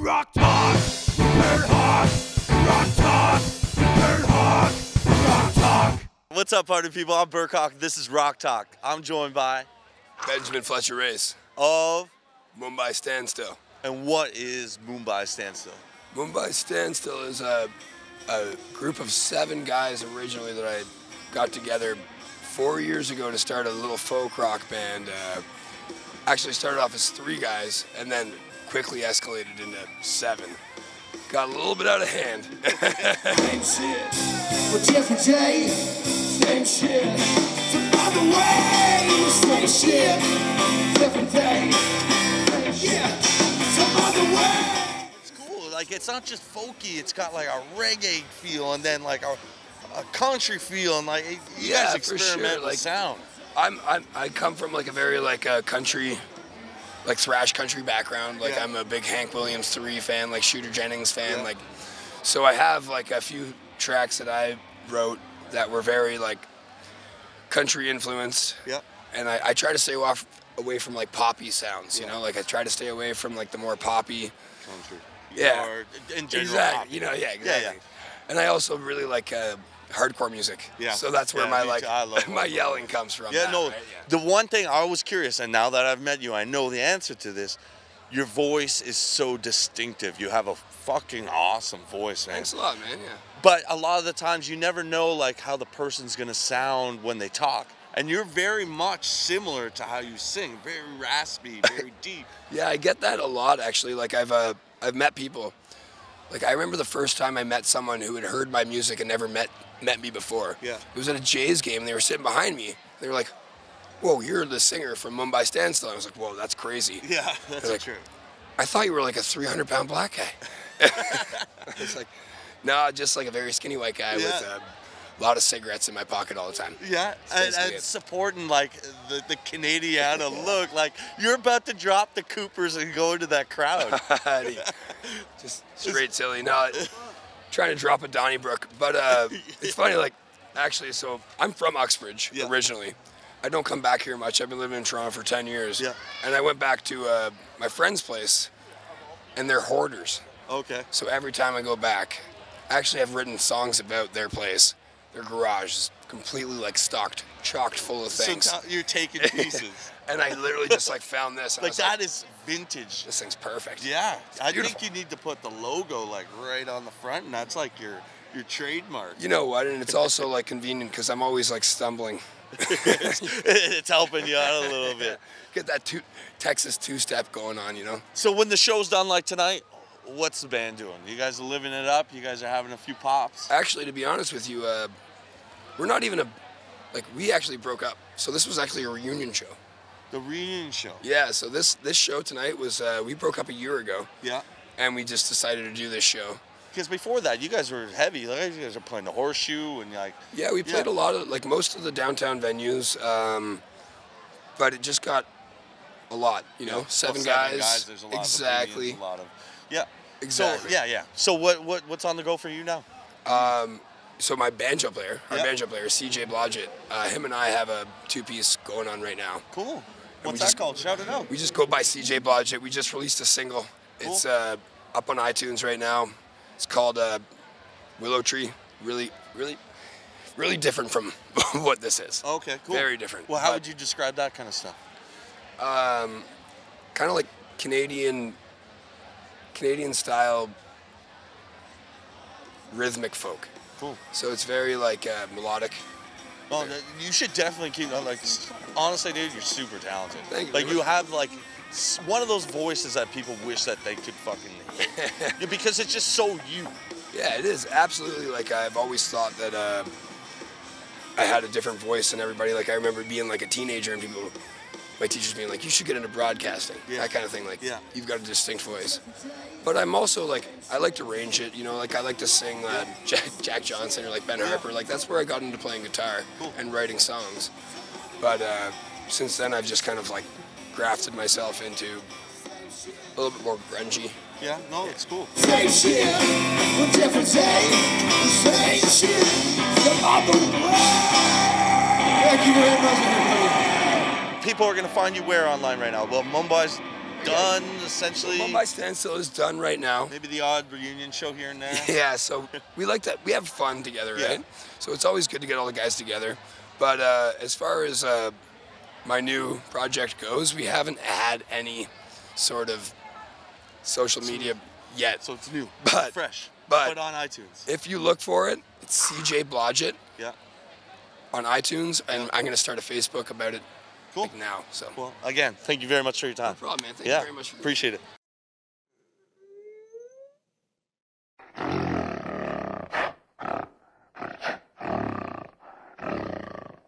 Rock talk, turn hot. Rock talk, turn hot. Rock talk. What's up, party people? I'm Burkhawk. This is Rock Talk. I'm joined by Benjamin Fletcher Race of Mumbai Standstill. And what is Mumbai Standstill? Mumbai Standstill is a group of 7 guys originally that I got together 4 years ago to start a little folk rock band. Actually started off as 3 guys and then quickly escalated into 7. Got a little bit out of hand. Same shit, but different day. Same shit, some other way. Same shit, different day. Yeah, some other way. It's cool. Like, it's not just folky. It's got like a reggae feel and then like a country feel, and like you guys experiment with like sound. I come from like a very like country, like thrash country background. Like I'm a big Hank Williams 3 fan, like Shooter Jennings fan. Like, so I have like a few tracks that I wrote that were very like country influenced. Yep. And I try to stay away from like poppy sounds. You know, like I try to stay away from like the more poppy country. Or in general. Exactly. Pop. You know. Yeah. Exactly. And I also really like hardcore music. Yeah. So that's where my like my yelling comes from. Yeah, no. Right? Yeah. The one thing I was curious, and now that I've met you, I know the answer to this. Your voice is so distinctive. You have a fucking awesome voice, man. Thanks a lot, man. Yeah. But a lot of the times you never know like how the person's gonna sound when they talk. And you're very much similar to how you sing. Very raspy, very deep. Yeah, I get that a lot actually. Like I've met people. Like I remember the first time I met someone who had heard my music and never met me before. Yeah. It was at a Jays game and they were sitting behind me. They were like, "Whoa, you're the singer from Mumbai Standstill." I was like, "Whoa, that's crazy." Yeah, that's like, true. I thought you were like a 300-pound black guy. It's like, no, just like a very skinny white guy with a lot of cigarettes in my pocket all the time. Yeah, and supporting like the Canadiana look. Like you're about to drop the Coopers and go into that crowd. Just straight silly. No, trying to drop a Donnybrook. But it's funny, like, actually, so I'm from Uxbridge originally. I don't come back here much. I've been living in Toronto for 10 years. Yeah. And I went back to my friend's place, and they're hoarders. Okay. So every time I go back, actually I've written songs about their place. Their garage is completely like chocked full of things. So you're taking pieces. And I literally just like found this. And like that is vintage. This thing's perfect. Yeah. I think you need to put the logo like right on the front, and that's like your trademark. You know what? And it's also like convenient because I'm always like stumbling. It's helping you out a little bit. Get that Texas two-step going on, you know? So when the show's done like tonight, what's the band doing? You guys are living it up? You guys are having a few pops? Actually, to be honest with you, we're not even we actually broke up. So this was actually a reunion show. The reunion show? Yeah, so this show tonight was, we broke up a year ago. Yeah. And we just decided to do this show. Because before that, you guys were heavy. Like, you guys were playing the Horseshoe and like... Yeah, we played a lot of, like most of the downtown venues. But it just got a lot, you know? 7 guys. There's a lot exactly. Of a lot of... Yeah. Exactly. So, So what's on the go for you now? So my banjo player, our banjo player, CJ Blodgett, him and I have a 2-piece going on right now. Cool. What's that called? Shout it out. We just go by CJ Blodgett. We just released a single. Cool. It's up on iTunes right now. It's called Willow Tree. Really different from what this is. Okay, cool. Very different. Well, how would you describe that kind of stuff? Kind of like Canadian style rhythmic folk. Cool. So it's very like melodic. Well, you should definitely keep like. Honestly, dude, you're super talented. Thank you. Like you have like one of those voices that people wish that they could fucking hear. Because it's just so you. Yeah, it is absolutely. Like I've always thought that I had a different voice than everybody. Like I remember being like a teenager and people. My teachers being like, you should get into broadcasting, that kind of thing. Like, you've got a distinct voice. But I'm also like, I like to range it, you know, like I like to sing Jack Johnson or like Ben Harper. Like that's where I got into playing guitar and writing songs. But since then, I've just kind of like grafted myself into a little bit more grungy. Yeah, no, it's cool. Same shit, but different day. Same shit, some other way. Thank you very much, everybody. People are going to find you where online right now? Well, Mumbai's done essentially. Mumbai Standstill is done right now. Maybe the odd reunion show here and there. Yeah, so we like that. We have fun together, Yeah. right? So it's always good to get all the guys together. But as far as my new project goes, we haven't had any sort of social media yet. So it's new, But- fresh, but- on iTunes. If you look for it, it's CJ Blodgett Yeah, on iTunes, and I'm going to start a Facebook about it cool. like now. So Well, again, thank you very much for your time. no problem, man. Thank Yeah, you very much for appreciate it.